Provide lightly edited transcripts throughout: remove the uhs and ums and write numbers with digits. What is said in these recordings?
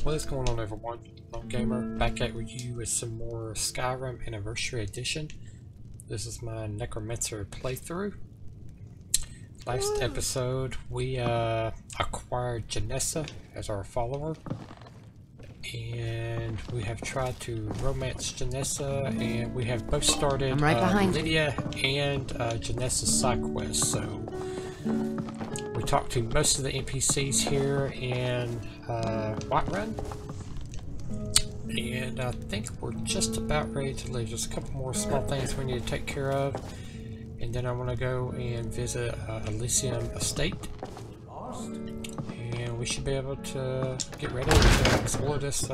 What is going on, everyone? Lone Gamer back at you with some more Skyrim Anniversary Edition. This is my Necromancer playthrough. Last episode we acquired Janessa as our follower, and we have tried to romance Janessa, and we have both started Lydia and Janessa's side quest. So we talked to most of the NPCs here in Whiterun, and I think we're just about ready to leave. There's a couple more small things we need to take care of, and then I want to go and visit Elysium Estate, and we should be able to get ready to explore this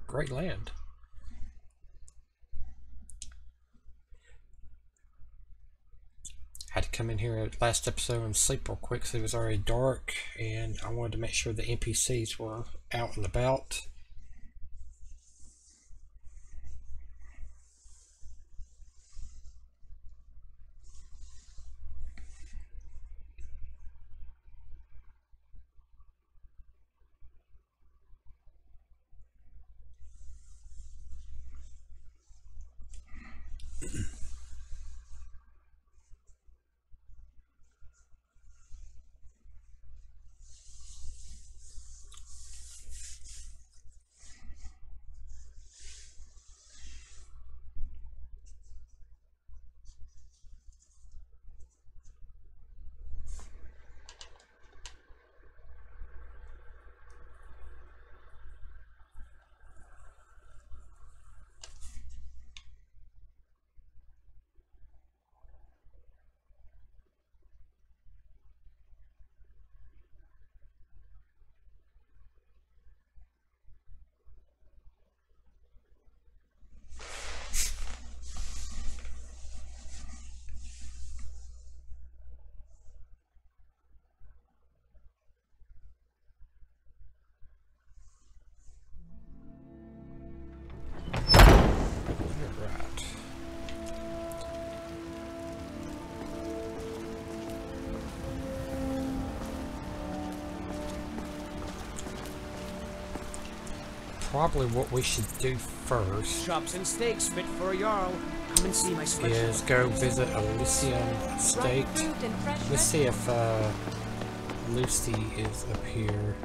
great land. Had to come in here last episode and sleep real quick because it was already dark, and I wanted to make sure the NPCs were out and about. Probably what we should do first chops and steaks fit for a jarl. Come and see my special is go visit Elysium Estate. Let's see if Lucy is up here.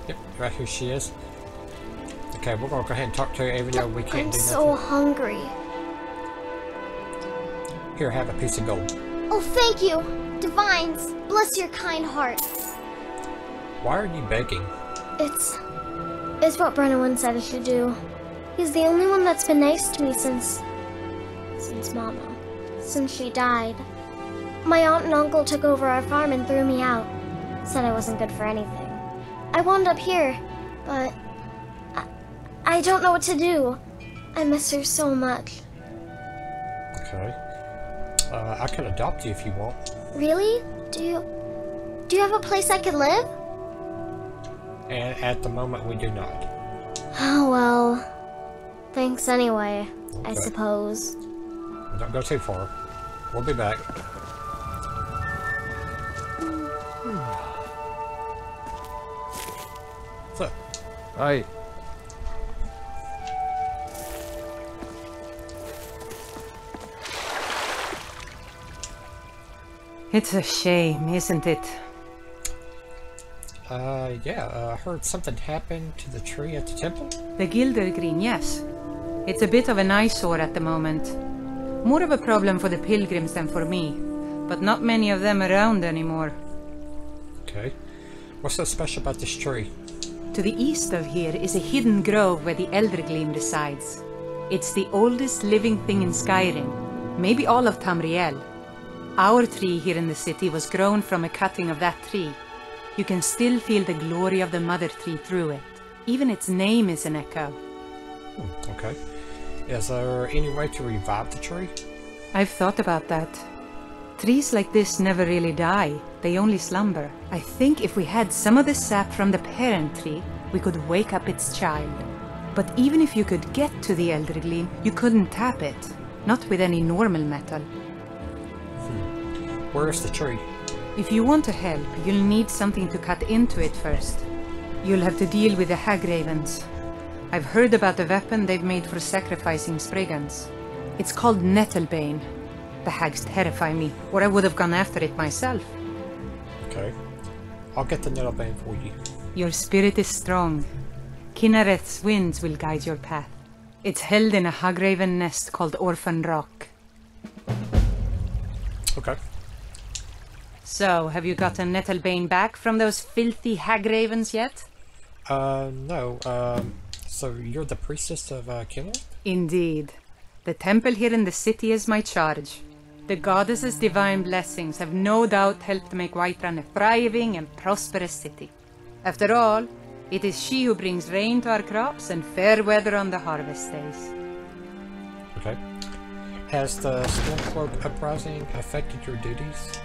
Yep, right here she is. Okay, we're gonna go ahead and talk to her even though we can't do nothing. I'm so hungry. Here, have a piece of gold. Oh, thank you, Divines. Bless your kind heart. Why are you begging? It's what Brennan said I should do. He's the only one that's been nice to me since Mama. Since she died. My aunt and uncle took over our farm and threw me out. Said I wasn't good for anything. I wound up here, but I don't know what to do. I miss her so much. Okay. I could adopt you if you want. Really? Do you have a place I could live? And at the moment we do not. Oh well. Thanks anyway, okay. I suppose. Don't go too far. We'll be back. So. Aye. It's a shame, isn't it? Yeah, I heard something happened to the tree at the temple. The Gildergreen, yes. It's a bit of an eyesore at the moment. More of a problem for the pilgrims than for me, but not many of them around anymore. Okay. What's so special about this tree? To the east of here is a hidden grove where the Eldergleam resides. It's the oldest living thing in Skyrim, maybe all of Tamriel. Our tree here in the city was grown from a cutting of that tree. You can still feel the glory of the mother tree through it. Even its name is an echo. Okay. Is there any way to revive the tree? I've thought about that. Trees like this never really die. They only slumber. I think if we had some of the sap from the parent tree, we could wake up its child. But even if you could get to the Eldergleam, you couldn't tap it. Not with any normal metal. Where is the tree? If you want to help, you'll need something to cut into it first. You'll have to deal with the hag ravens. I've heard about the weapon they've made for sacrificing Spriggans. It's called Nettlebane. The hags terrify me, or I would have gone after it myself. Okay. I'll get the Nettlebane for you. Your spirit is strong. Kinnereth's winds will guide your path. It's held in a hagraven nest called Orphan Rock. Okay. So, have you gotten Nettlebane back from those filthy hagravens yet? No. So you're the priestess of Kinnereth? Indeed. The temple here in the city is my charge. The goddess's divine blessings have no doubt helped make Whiterun a thriving and prosperous city. After all, it is she who brings rain to our crops and fair weather on the harvest days. Okay. Has the Stormcloak uprising affected your duties?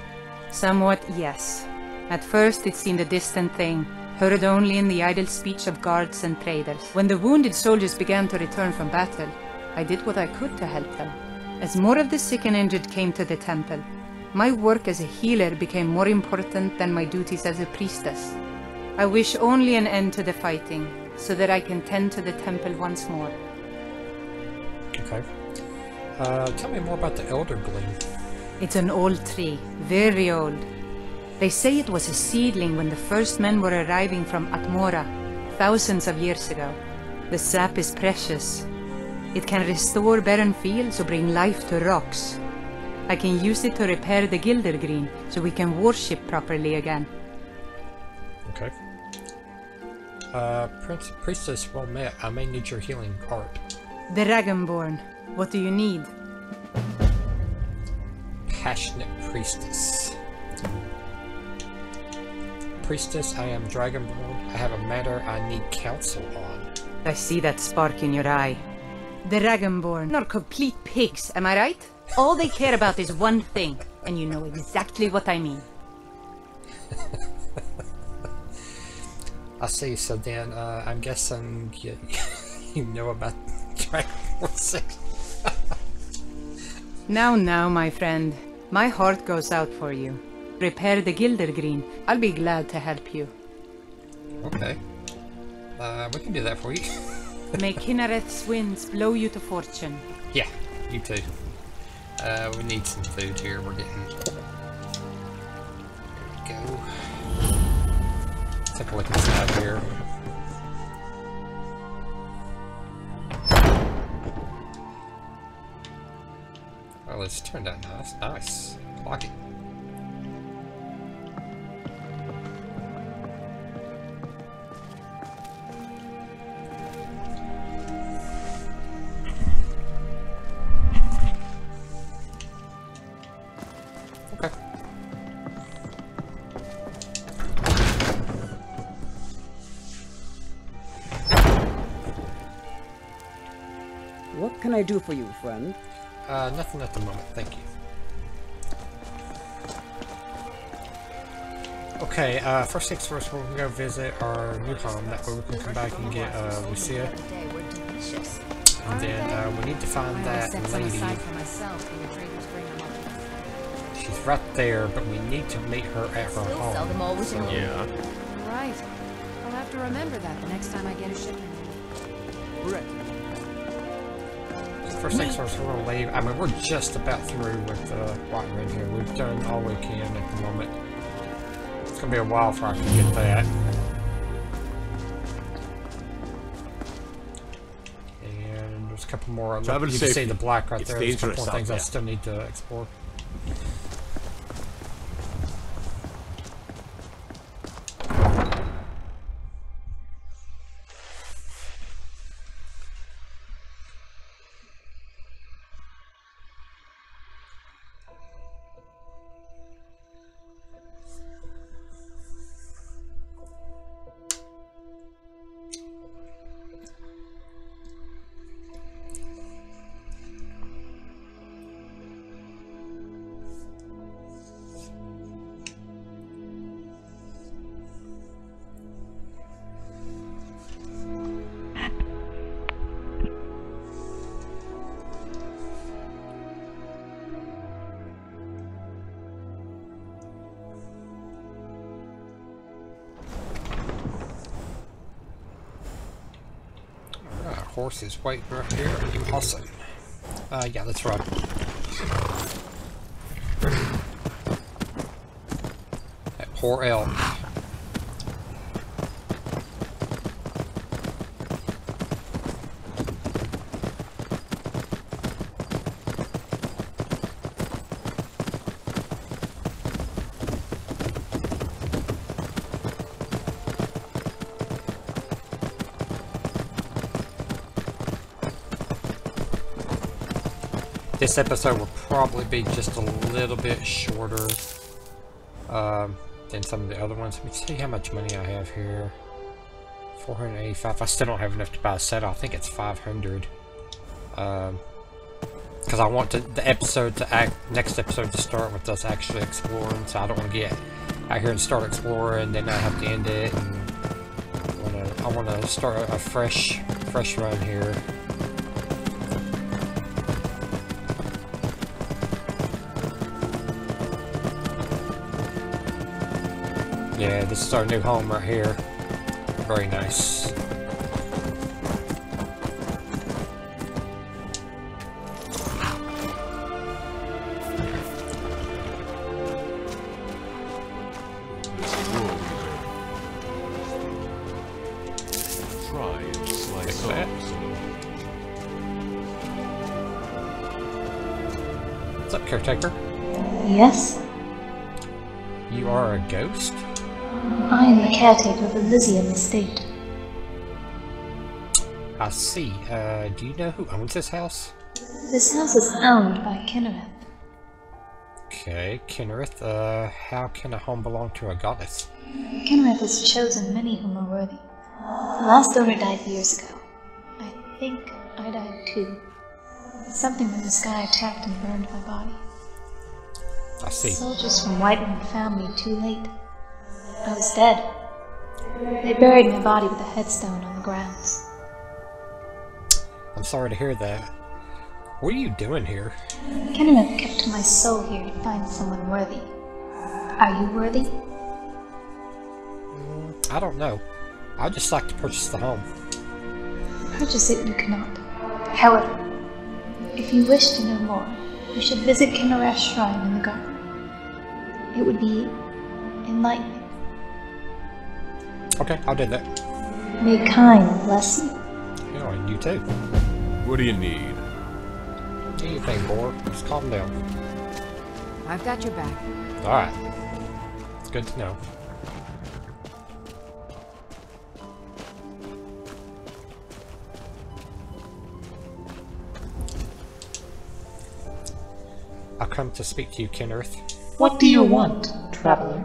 Somewhat, yes. At first it seemed a distant thing, heard only in the idle speech of guards and traders. When the wounded soldiers began to return from battle, I did what I could to help them. As more of the sick and injured came to the temple, my work as a healer became more important than my duties as a priestess. I wish only an end to the fighting, so that I can tend to the temple once more. Okay. Tell me more about the Elder Gleam. It's an old tree, very old. They say it was a seedling when the first men were arriving from Atmora, thousands of years ago. The sap is precious. It can restore barren fields or bring life to rocks. I can use it to repair the Gildergreen, so we can worship properly again. Okay. Priestess, well met. I may need your healing art. The Dragonborn. What do you need? Passionate priestess. Priestess, I am Dragonborn. I have a matter I need counsel on. I see that spark in your eye. The Dragonborn are complete pigs, am I right? All they care about is one thing, and you know exactly what I mean. I see, so then, I'm guessing you know about Dragonborn sex. Now, my friend. My heart goes out for you. Repair the Gildergreen. I'll be glad to help you. Okay. We can do that for you. May Kinnereth's winds blow you to fortune. Yeah, you too. We need some food here. We're getting... There we go. Take a look inside here. Well, it's turned out nice. Nice. Like it. Okay. What can I do for you, friend? Nothing at the moment, thank you. Okay, first things first, we're gonna go visit our new home. That way we can come back and get Lucia. And then we need to find that lady. She's right there, but we need to meet her at her home. So, Yeah. Right. I'll have to remember that the next time I get a shipment. Right. first things first, we're gonna leave. I mean, we're just about through with Whiterun here. We've done all we can at the moment. It's gonna be a while before I can get that. And there's a couple more. Travel you can see safely. the black right It's there. There's a couple dangerous more things out I there. still need to explore. horse is waiting right here. Awesome. Yeah, let's run. That poor elk. This episode will probably be just a little bit shorter than some of the other ones. Let me see how much money I have here. 485. I still don't have enough to buy a set. I think it's 500. Because I want the episode to next episode to start with us actually exploring. So I don't want to get out here and start exploring, and then I have to end it. And I want to start a fresh run here. Yeah, this is our new home right here. Very nice. Try and slice off some. What's up, caretaker? Yes, You are a ghost? I am the caretaker of the Elysium estate. I see. Do you know who owns this house? This house is owned by Kinnereth. Okay, Kinnereth. How can a home belong to a goddess? Kinnereth has chosen many whom are worthy. The last owner died years ago. I think I died too. Something from the sky attacked and burned my body. I see. Soldiers from Whiteman found me too late. I was dead. They buried my body with a headstone on the grounds. I'm sorry to hear that. What are you doing here? Kinnereth kept my soul here to find someone worthy. Are you worthy? I don't know. I'd just like to purchase the home. Purchase it you cannot. However, if you wish to know more, you should visit Kinnereth's shrine in the garden. It would be enlightening. Okay, I'll do that. May kind bless you. Yeah, and you too. What do you need? Anything, boy. Just calm down. I've got your back. Alright. It's good to know. I'll come to speak to you, Kinnereth. What do you want, traveler?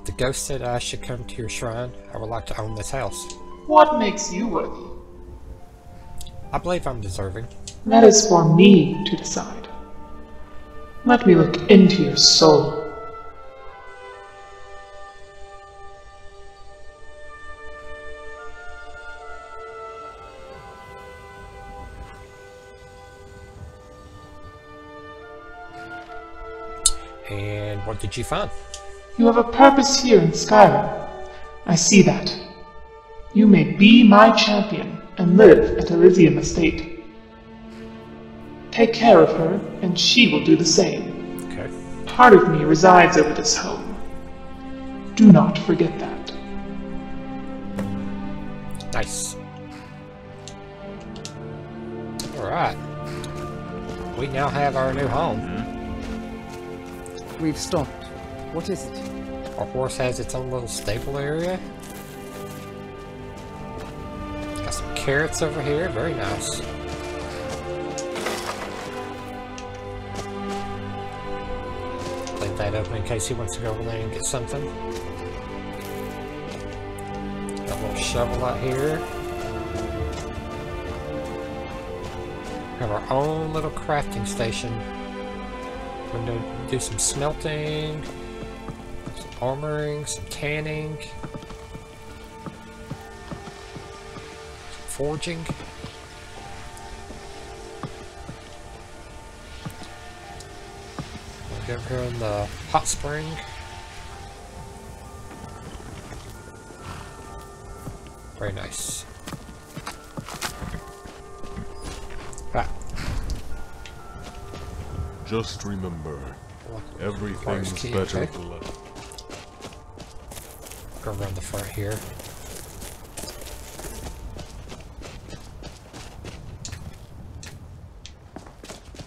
The ghost said I should come to your shrine. I would like to own this house. What makes you worthy? I believe I'm deserving. That is for me to decide. Let me look into your soul. And what did you find? You have a purpose here in Skyrim. I see that. You may be my champion and live at Elysium Estate. Take care of her, and she will do the same. Okay. Part of me resides over this home. Do not forget that. Nice. Alright. We now have our new home. We've stopped. What is it? Our horse has its own little stable area. Got some carrots over here. Very nice. Leave that open in case he wants to go over there and get something. Got a little shovel out here. Have our own little crafting station. We're going to do some smelting, some armoring, some tanning, some forging. We'll go over here in the hot spring. Very nice. Just remember, everything's key, better okay. left. Go around the front here.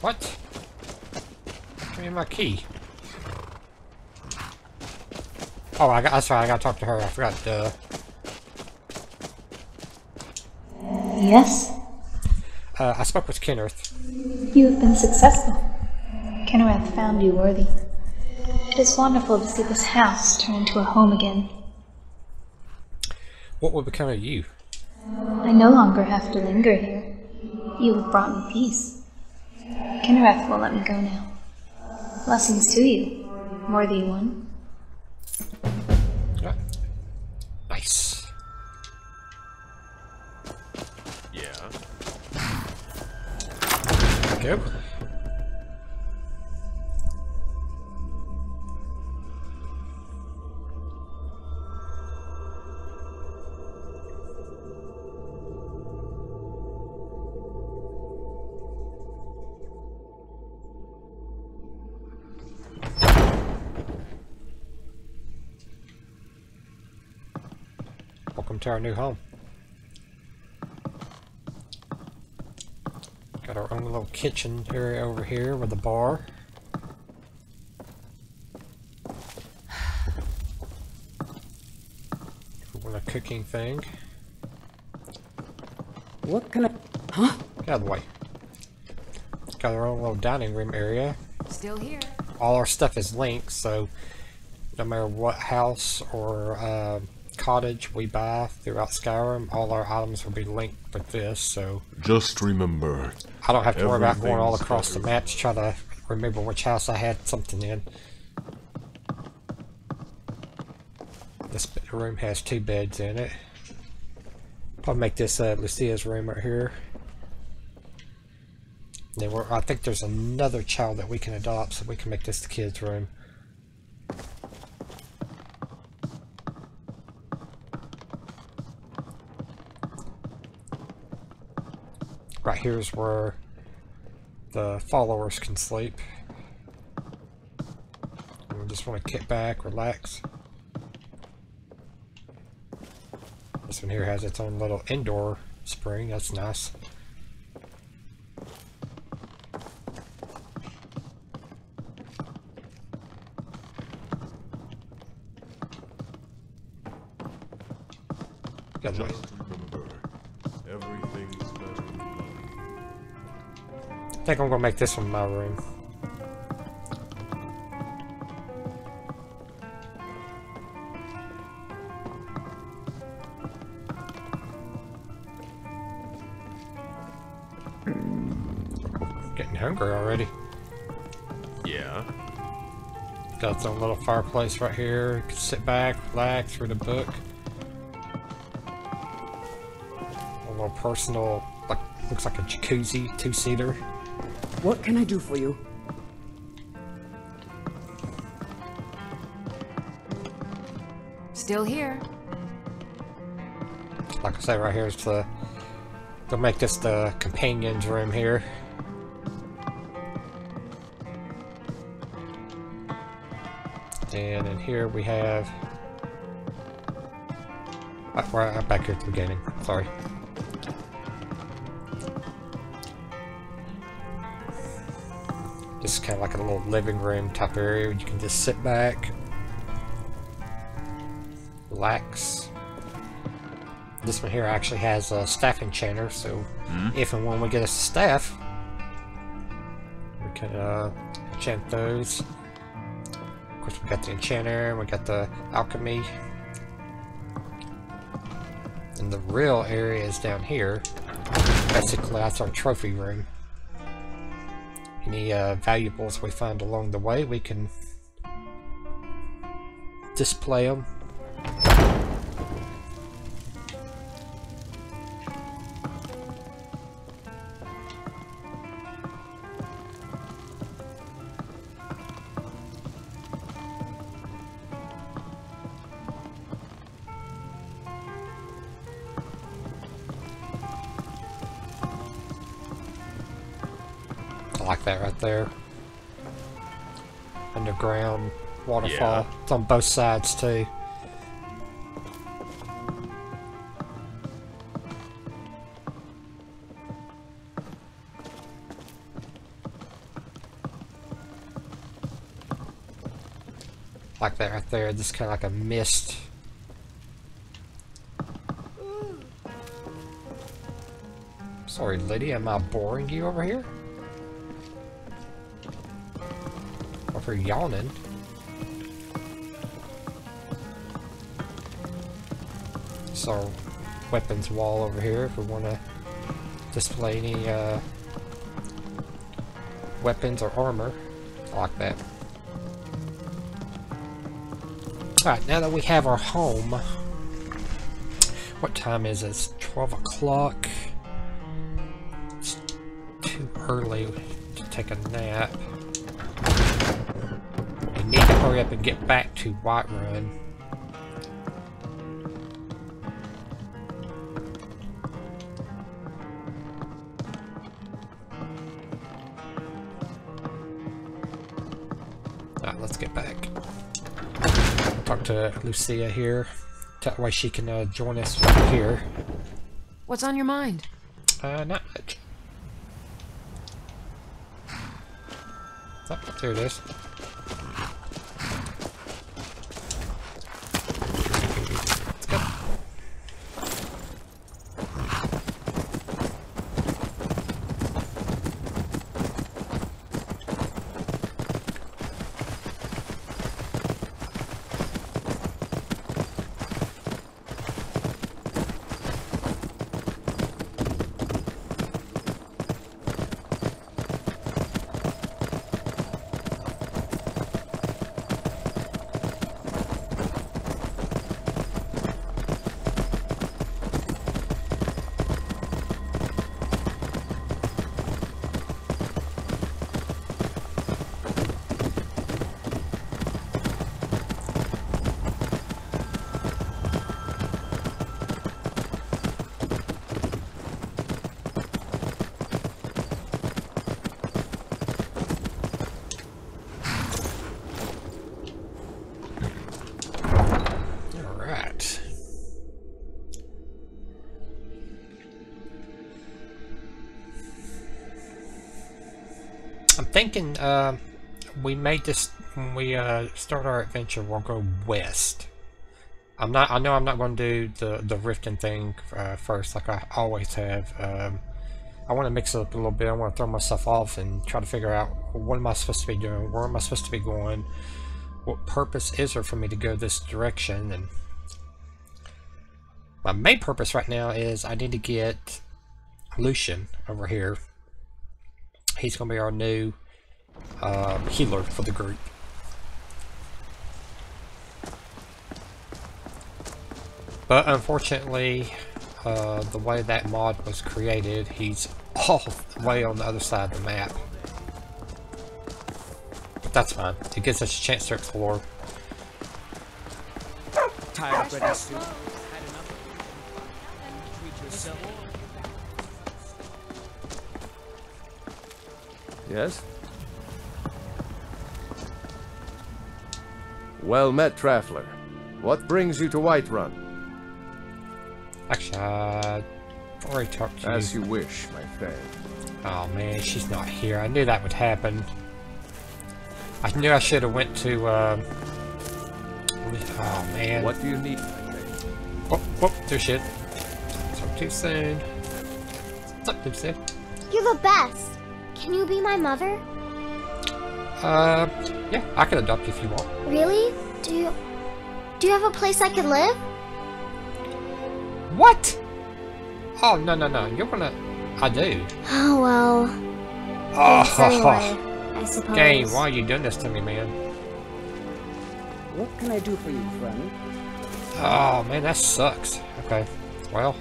What? Give me my key. Oh, that's right, I gotta talk to her. I forgot to... Yes? I spoke with Kenneth. You have been successful. Kenneth found you worthy. It is wonderful to see this house turn into a home again. What will become of you? I no longer have to linger here. You have brought me peace. Kenneth will let me go now. Blessings to you, worthy one. Yeah. Nice. Yeah. Go. Welcome to our new home. Got our own little kitchen area over here with a bar. Want a cooking thing. What can I... Huh? Get out of the way. Got our own little dining room area. Still here. All our stuff is linked, so no matter what house or cottage we buy throughout Skyrim, all our items will be linked with this, so Just remember, I don't have to worry about going all everything's across the better. map to try to remember which house I had something in. This room has 2 beds in it. Probably make this Lucia's room right here. Then I think there's another child that we can adopt, so we can make this the kids' room. Right here is where the followers can sleep. We just want to kick back, relax. This one here has its own little indoor spring. That's nice. Got the way. Just remember, everything's better in love. I think I'm gonna make this one my room. Getting hungry already. Yeah. Got its own little fireplace right here. You can sit back, relax, read a book. A little personal, like looks like a jacuzzi, 2-seater. What can I do for you? Still here. Like I say, right here is the. They'll make this the companion's room here. And in here we have. Right back here at the beginning. Sorry. This is kind of like a little living room type area. You can just sit back, relax. This one here actually has a staff enchanter, so if and when we get us a staff, we can enchant those. Of course, we got the enchanter, we got the alchemy. And the real area is down here. Basically, that's our trophy room. Any valuables we find along the way, we can display them. Like that right there. underground waterfall. Yeah. It's on both sides too. Like that right there, just kind of like a mist. Sorry, lady, am I boring you over here? Over yawning. So, weapons wall over here if we want to display any weapons or armor. Like that. Alright, now that we have our home, what time is it? It's 12 o'clock. It's too early to take a nap. We need to hurry up and get back to Whiterun. Alright, let's get back. Talk to Lucia here. That way she can join us over here. What's on your mind? Not much. Oh, there it is. Let's go. I'm thinking we may just, when we start our adventure, we'll go west. I know I'm not going to do the rifting thing first, like I always have. I want to mix it up a little bit. I want to throw myself off and try to figure out what am I supposed to be doing, where am I supposed to be going, what purpose is there for me to go this direction. And my main purpose right now is I need to get Lucian over here. He's going to be our new healer for the group. But unfortunately, the way that mod was created, he's all the way on the other side of the map. But that's fine. It gives us a chance to explore. Tired of British soup? Had enough of it? Treat yourself. Yes? Well met, Traveler. What brings you to Whiterun? Actually, I already talked to you. As you wish, my friend. Oh man, she's not here. I knew that would happen. I knew I should have went to, oh man. What do you need, my friend? Whoop, whoop, too shit. So too soon. What's up, Dipsy? You're the best. Can you be my mother? Yeah, I can adopt you if you want. Really? Do you have a place I could live? What? Oh, no, no, no. You're gonna... I do. Oh, well. Thanks anyway, I suppose. Game, why are you doing this to me, man? What can I do for you, friend? Oh, man, that sucks. Okay, well.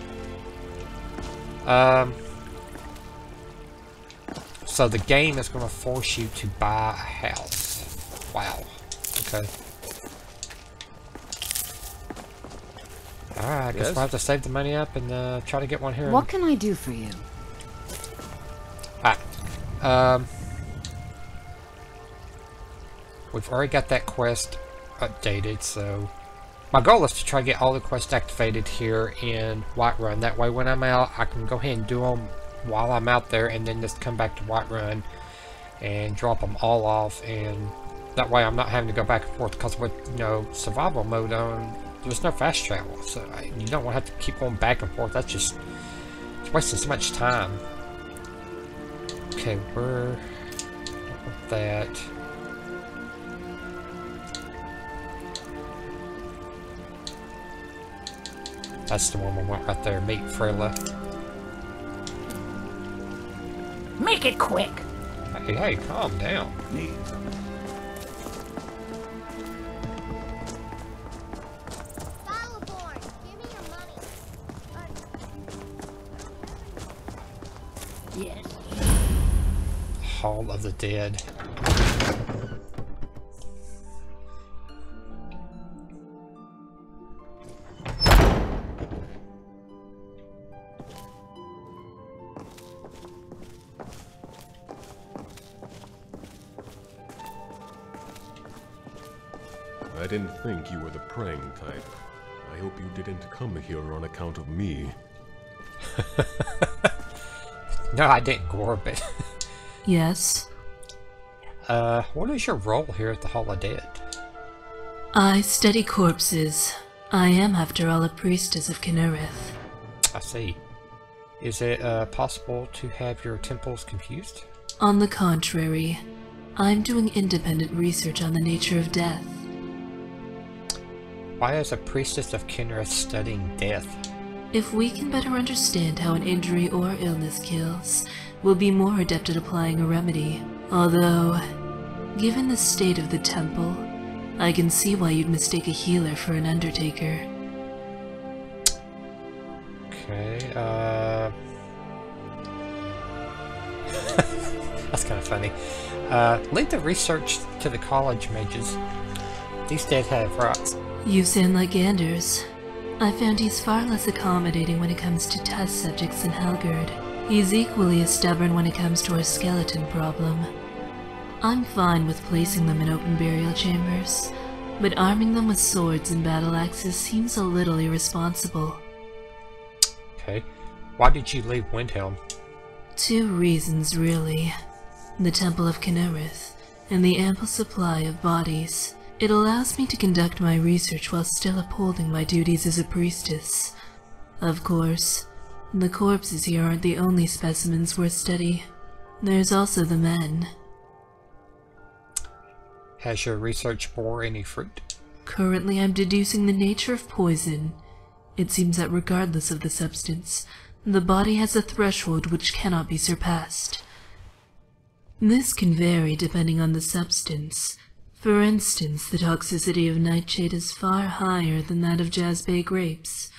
So the game is gonna force you to buy a house. Wow. Okay. Alright, I guess we'll have to save the money up and try to get one here. What can I do for you? we've already got that quest updated, so my goal is to try to get all the quests activated here in Whiterun. That way when I'm out, I can go ahead and do them while I'm out there, and then just come back to Whiterun and drop them all off, and that way I'm not having to go back and forth, because with, you know, survival mode on, there's no fast travel, so you don't want to have to keep going back and forth. That's just, it's wasting so much time. Okay, we're with that. That's the one we want right there, meet Frilla. Make it quick! Hey, calm down. Yes. Hall of the Dead. I didn't think you were the praying type. I hope you didn't come here on account of me. No, I didn't, Gorbit. Yes? What is your role here at the Hall of Dead? I study corpses. I am, after all, a priestess of Kinnereth. I see. Is it possible to have your temples confused? On the contrary, I'm doing independent research on the nature of death. Why is a priestess of Kinnereth studying death? If we can better understand how an injury or illness kills, we'll be more adept at applying a remedy. Although, given the state of the temple, I can see why you'd mistake a healer for an undertaker. Okay, that's kind of funny. Lead the research to the college mages. These dead have rots. You sound like Anders. I found he's far less accommodating when it comes to test subjects than Helgerd. He's equally as stubborn when it comes to our skeleton problem. I'm fine with placing them in open burial chambers, but arming them with swords and battle axes seems a little irresponsible. Okay. Why did you leave Windhelm? 2 reasons, really. The Temple of Kinnereth, and the ample supply of bodies. It allows me to conduct my research while still upholding my duties as a priestess. Of course, the corpses here aren't the only specimens worth study. There's also the men. Has your research bore any fruit? Currently, I'm deducing the nature of poison. It seems that regardless of the substance, the body has a threshold which cannot be surpassed. This can vary depending on the substance. For instance, the toxicity of nightshade is far higher than that of jazzbay grapes.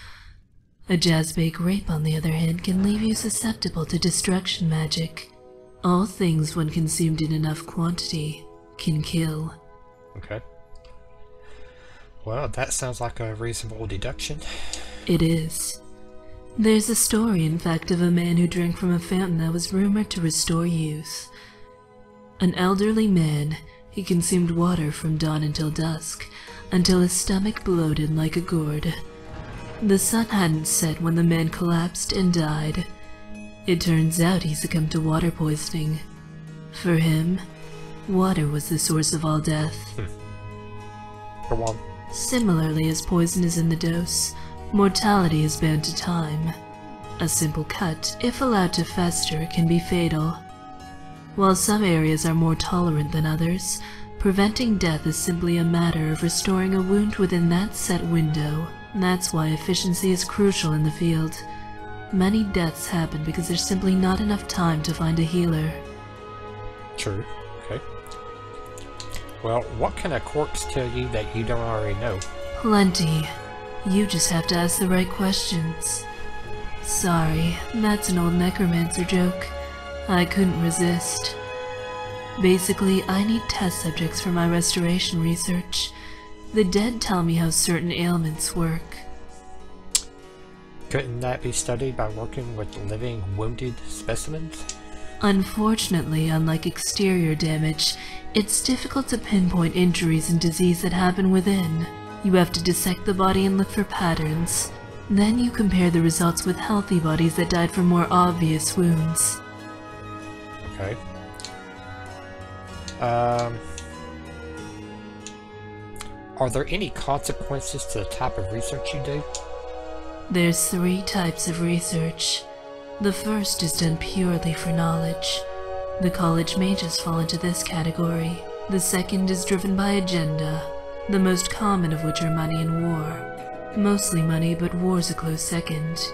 A jazzbay grape, on the other hand, can leave you susceptible to destruction magic. All things, when consumed in enough quantity, can kill. Okay. Well, that sounds like a reasonable deduction. It is. There's a story, in fact, of a man who drank from a fountain that was rumored to restore youth. An elderly man, he consumed water from dawn until dusk, until his stomach bloated like a gourd. The sun hadn't set when the man collapsed and died. It turns out he succumbed to water poisoning. For him, water was the source of all death. Go on. Similarly, as poison is in the dose, mortality is bound to time. A simple cut, if allowed to fester, can be fatal. While some areas are more tolerant than others, preventing death is simply a matter of restoring a wound within that set window. That's why efficiency is crucial in the field. Many deaths happen because there's simply not enough time to find a healer. True. Okay. Well, what can a corpse tell you that you don't already know? Plenty. You just have to ask the right questions. Sorry, that's an old Necromancer joke. I couldn't resist. Basically, I need test subjects for my restoration research. The dead tell me how certain ailments work. Couldn't that be studied by working with living, wounded specimens? Unfortunately, unlike exterior damage, it's difficult to pinpoint injuries and disease that happen within. You have to dissect the body and look for patterns. Then you compare the results with healthy bodies that died from more obvious wounds. Okay. Are there any consequences to the type of research you do? There's 3 types of research. The first is done purely for knowledge. The college mages fall into this category. The second is driven by agenda, the most common of which are money and war. Mostly money, but war's a close second.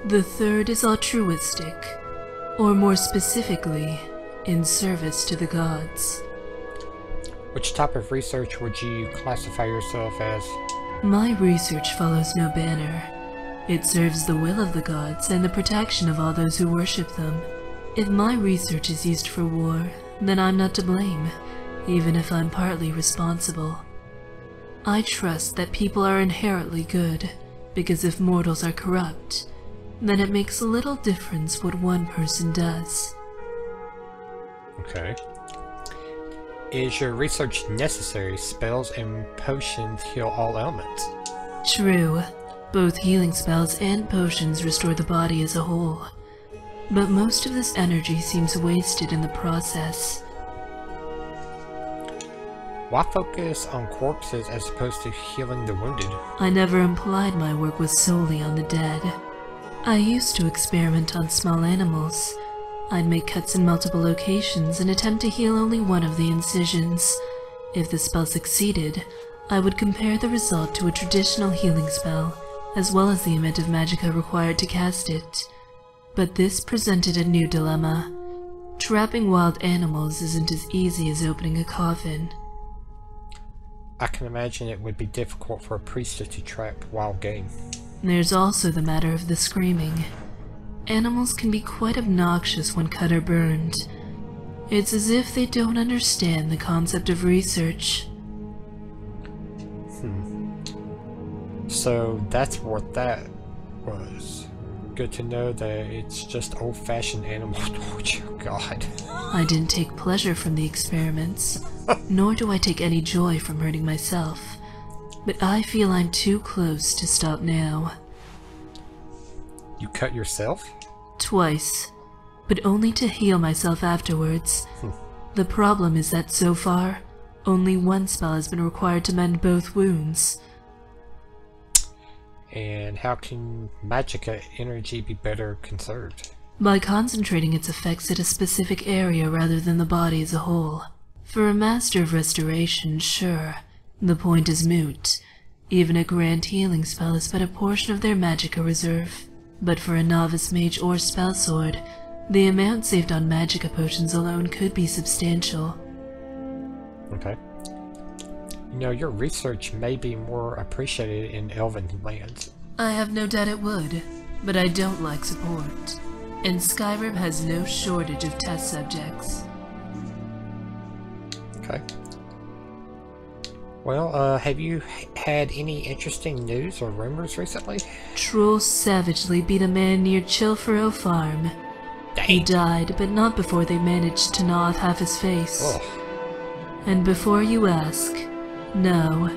The third is altruistic, or more specifically, in service to the gods. Which type of research would you classify yourself as? My research follows no banner. It serves the will of the gods and the protection of all those who worship them. If my research is used for war, then I'm not to blame, even if I'm partly responsible. I trust that people are inherently good, because if mortals are corrupt, then it makes little difference what one person does. Okay. Is your research necessary? Spells and potions heal all ailments. True. Both healing spells and potions restore the body as a whole. But most of this energy seems wasted in the process. Why focus on corpses as opposed to healing the wounded? I never implied my work was solely on the dead. I used to experiment on small animals. I'd make cuts in multiple locations and attempt to heal only one of the incisions. If the spell succeeded, I would compare the result to a traditional healing spell, as well as the amount of magicka required to cast it. But this presented a new dilemma. Trapping wild animals isn't as easy as opening a coffin. I can imagine it would be difficult for a priestess to trap wild game. There's also the matter of the screaming. Animals can be quite obnoxious when cut or burned. It's as if they don't understand the concept of research. So that's what that was. Good to know that it's just old-fashioned animal torture. God. I didn't take pleasure from the experiments, nor do I take any joy from hurting myself. But I feel I'm too close to stop now. You cut yourself? Twice, but only to heal myself afterwards. The problem is that so far, only one spell has been required to mend both wounds. And how can magicka energy be better conserved? By concentrating its effects at a specific area rather than the body as a whole. For a master of restoration, sure, the point is moot. Even a grand healing spell is but a portion of their magicka reserve. But for a novice mage or spell sword, the amount saved on magicka potions alone could be substantial. Okay. You know, your research may be more appreciated in elven lands. I have no doubt it would, but I don't like support. And Skyrim has no shortage of test subjects. Okay. Well, have you had any interesting news or rumors recently? Trolls savagely beat a man near Chilfaro Farm. Dang. He died, but not before they managed to gnaw off half his face. Ugh. And before you ask, no,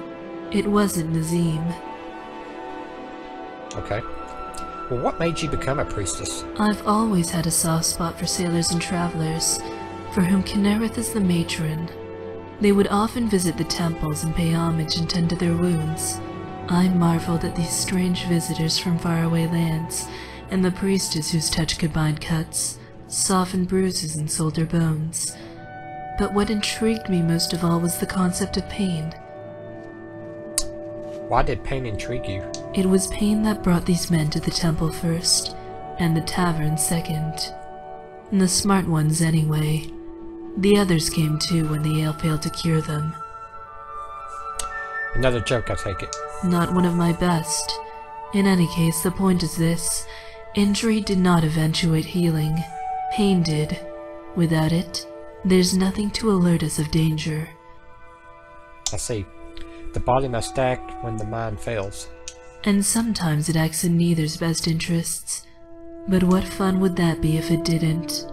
it wasn't Nazim. Okay. Well, what made you become a priestess? I've always had a soft spot for sailors and travelers, for whom Kinnereth is the matron. They would often visit the temples and pay homage and tend to their wounds. I marveled at these strange visitors from faraway lands, and the priestess whose touch could bind cuts, soften bruises, and solder bones. But what intrigued me most of all was the concept of pain. Why did pain intrigue you? It was pain that brought these men to the temple first, and the tavern second. The smart ones anyway. The others came too when the ale failed to cure them. Another joke, I take it. Not one of my best. In any case, the point is this. Injury did not eventuate healing. Pain did. Without it, there's nothing to alert us of danger. I see. The body must act when the mind fails. And sometimes it acts in neither's best interests. But what fun would that be if it didn't?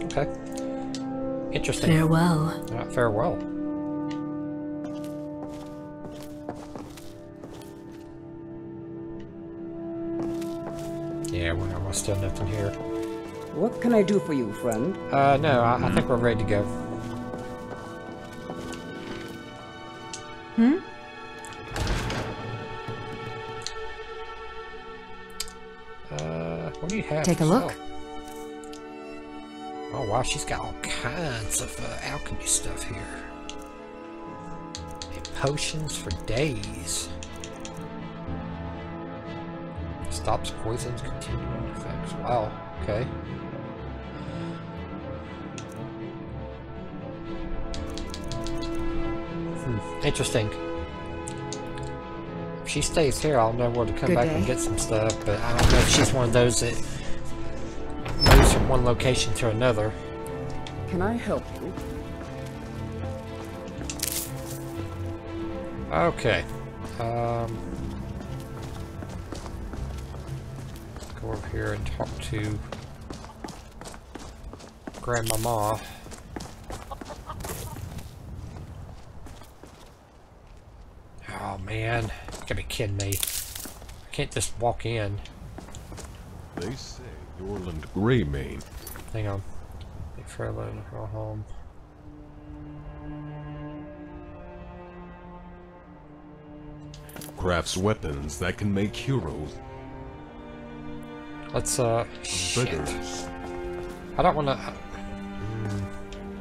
Okay. Interesting. Farewell. Farewell. Yeah, we're still nothing here. What can I do for you, friend? No, I think we're ready to go. Hmm? What do you have? Take a look. Oh wow, she's got all kinds of alchemy stuff here. And potions for days. Stops poisons, continuing effects. Wow, okay. Interesting. If she stays here, I'll know where to come back and get some stuff, but I don't know if she's one of those that moves from one location to another. Can I help you? Okay. Go over here and talk to Grandmama. Oh man, you gotta be kidding me. I can't just walk in. They say Yorland Greymane. Hang on. Wait for a load to go home. Crafts weapons that can make heroes. Let's shit. Beggars. I don't wanna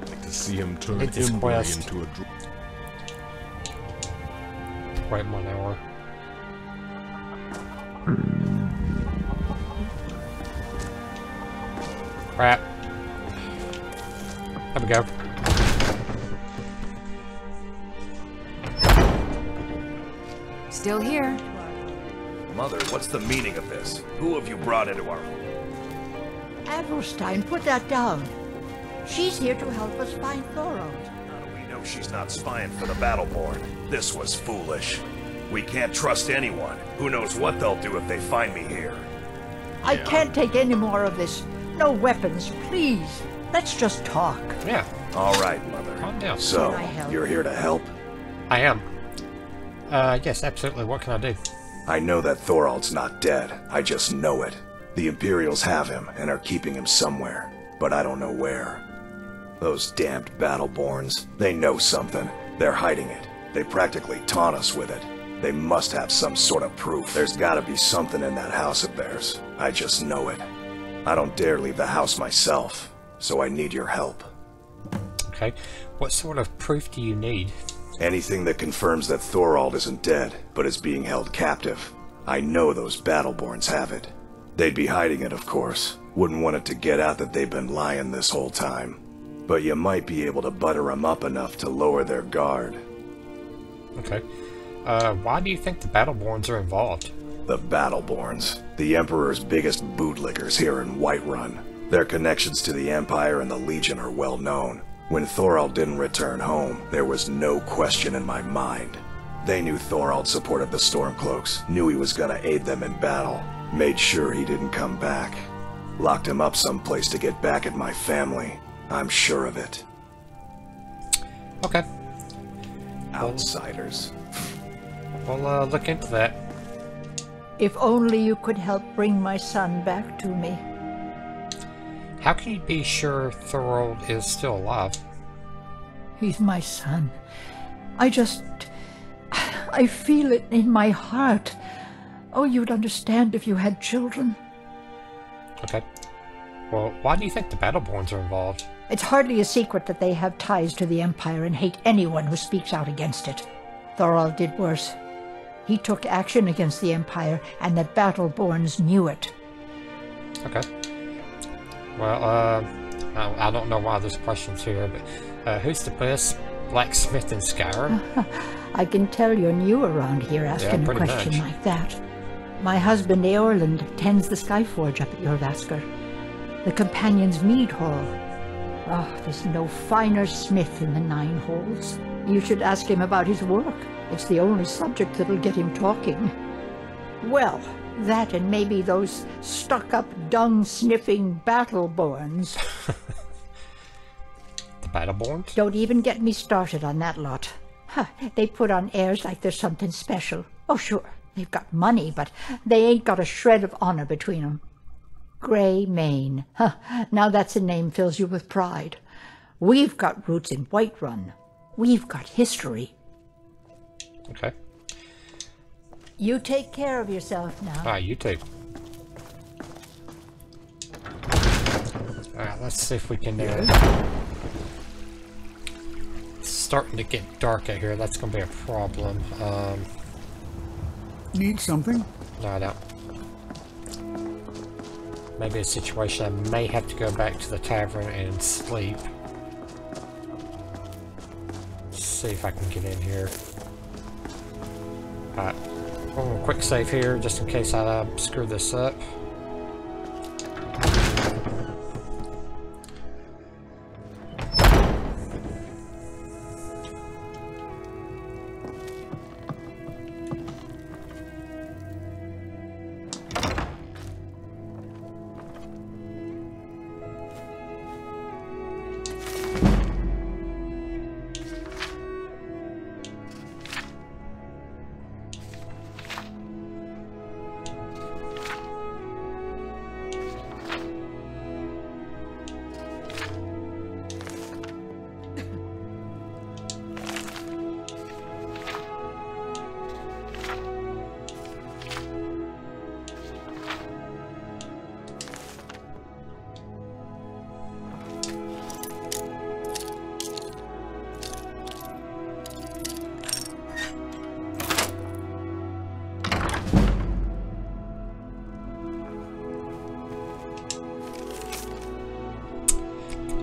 Like to see him turn this Embry quest. into a wait 1 hour. Crap. There we go. Still here. Mother, what's the meaning of this? Who have you brought into our home? Avrelstein, put that down. She's here to help us find Thorold. We know she's not spying for the Battleborn. This was foolish. We can't trust anyone. Who knows what they'll do if they find me here. I can't take any more of this. No weapons, please. Let's just talk. Yeah. All right, Mother. Calm down. So, Can I help? you're here to help? I am. Yes, absolutely. What can I do? I know that Thorold's not dead. I just know it. The Imperials have him and are keeping him somewhere, but I don't know where. Those damned Battleborns, they know something. They're hiding it. They practically taunt us with it. They must have some sort of proof. There's gotta be something in that house of theirs. I just know it. I don't dare leave the house myself, so I need your help. Okay. What sort of proof do you need? Anything that confirms that Thorold isn't dead, but is being held captive. I know those Battleborns have it. They'd be hiding it, of course. Wouldn't want it to get out that they've been lying this whole time. But you might be able to butter them up enough to lower their guard. Okay. Why do you think the Battleborns are involved? The Battleborns, the Emperor's biggest bootlickers here in Whiterun. Their connections to the Empire and the Legion are well known. When Thorold didn't return home, there was no question in my mind. They knew Thorold supported the Stormcloaks, knew he was gonna aid them in battle, made sure he didn't come back. Locked him up someplace to get back at my family. I'm sure of it. Okay. Outsiders. We'll look into that. If only you could help bring my son back to me. How can you be sure Thorold is still alive? He's my son. I feel it in my heart. Oh, you'd understand if you had children. Okay. Well, why do you think the Battleborns are involved? It's hardly a secret that they have ties to the Empire and hate anyone who speaks out against it. Thorold did worse. He took action against the Empire, and the Battleborns knew it. Okay. Well, I don't know why this question's here, but who's the best blacksmith in Skyrim? I can tell you're new around here asking a question like that. My husband Eorland tends the Skyforge up at Jorvaskr. The Companion's Mead Hall. Oh, there's no finer smith in the Nine Halls. You should ask him about his work. It's the only subject that'll get him talking. Well, That and maybe those stuck-up, dung-sniffing Battleborns. The Battleborns? Don't even get me started on that lot. Huh, they put on airs like there's something special. Oh, sure, they've got money, but they ain't got a shred of honor between 'em. Grey Mane. Huh, now that's a name fills you with pride. We've got roots in Whiterun. We've got history. Okay. You take care of yourself now. Ah, you too. Alright, let's see if we can... It's starting to get dark out here. That's going to be a problem. Need something? No, I don't. Maybe a situation I may have to go back to the tavern and sleep. Let's see if I can get in here. Alright. One more quick save here, just in case I screw this up.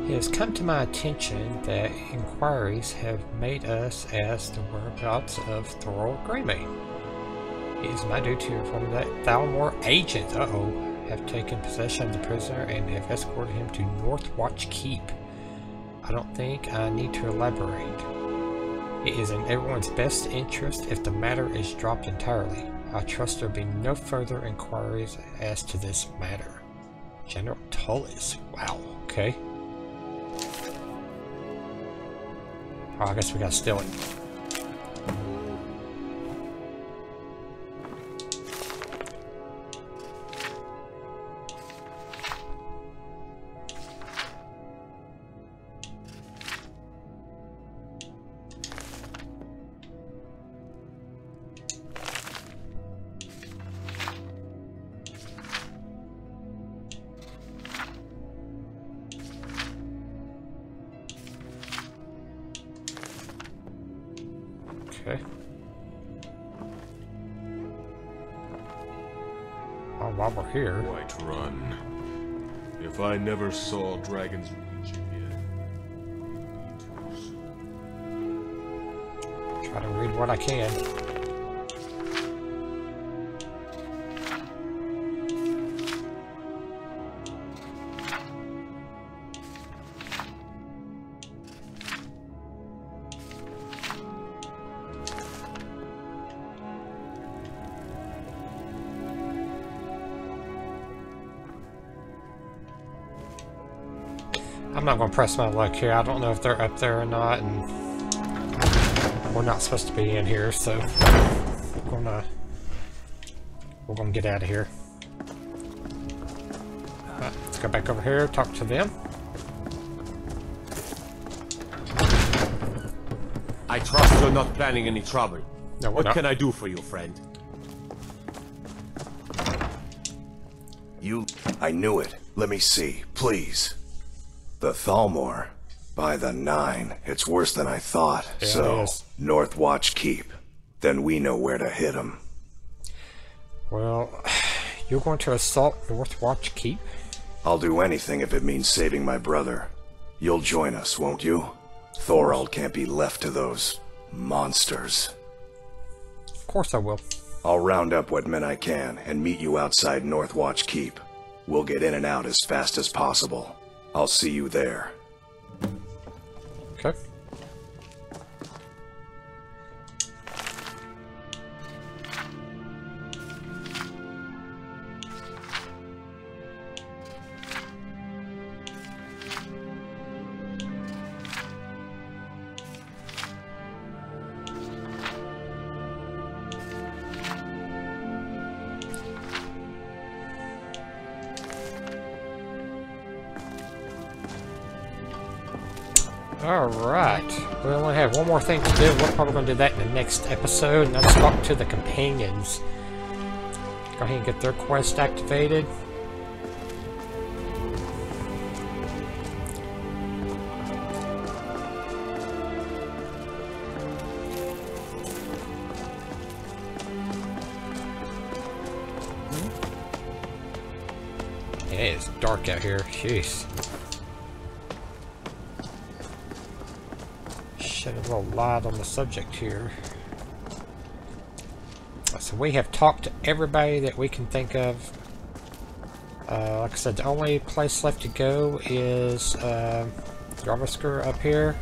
It has come to my attention that inquiries have made us as the whereabouts of Thorald Greymane. It is my duty to inform that Thalmor agents, have taken possession of the prisoner and have escorted him to Northwatch Keep. I don't think I need to elaborate. It is in everyone's best interest if the matter is dropped entirely. I trust there will be no further inquiries as to this matter. General Tullis. Wow, okay. Oh, I guess we gotta steal it. Okay. Oh, while we're here... Whiterun. If I never saw Dragon's Reach again, try to read what I can. I'm not going to press my luck here. I don't know if they're up there or not, and we're not supposed to be in here, so we're gonna get out of here. Right, let's go back over here, talk to them. I trust you're not planning any trouble. No, we're what not. can I do for you, friend? I knew it. Let me see, please. The Thalmor. By the 9. It's worse than I thought. Yeah, so, it is. Northwatch Keep. Then we know where to hit him. Well, you're going to assault Northwatch Keep? I'll do anything if it means saving my brother. You'll join us, won't you? Thorald can't be left to those monsters. Of course I will. I'll round up what men I can and meet you outside Northwatch Keep. We'll get in and out as fast as possible. I'll see you there. Okay. Alright, we only have one more thing to do. We're probably going to do that in the next episode, and let's talk to the companions. Go ahead and get their quest activated. Yeah, it's dark out here. Jeez. Shed a little light on the subject here. So we have talked to everybody that we can think of. Like I said, the only place left to go is Yarvisker up here.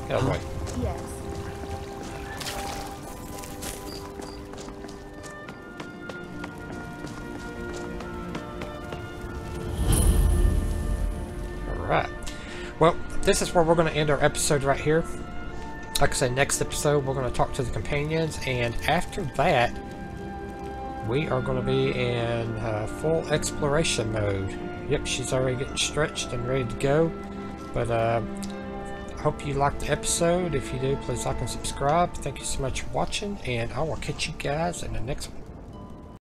Get away. Yes. Alright. Well, this is where we're going to end our episode right here. Like I said, next episode we're going to talk to the companions, and after that we are going to be in full exploration mode. Yep, she's already getting stretched and ready to go. But I hope you liked the episode. If you do, please like and subscribe. Thank you so much for watching, and I will catch you guys in the next one.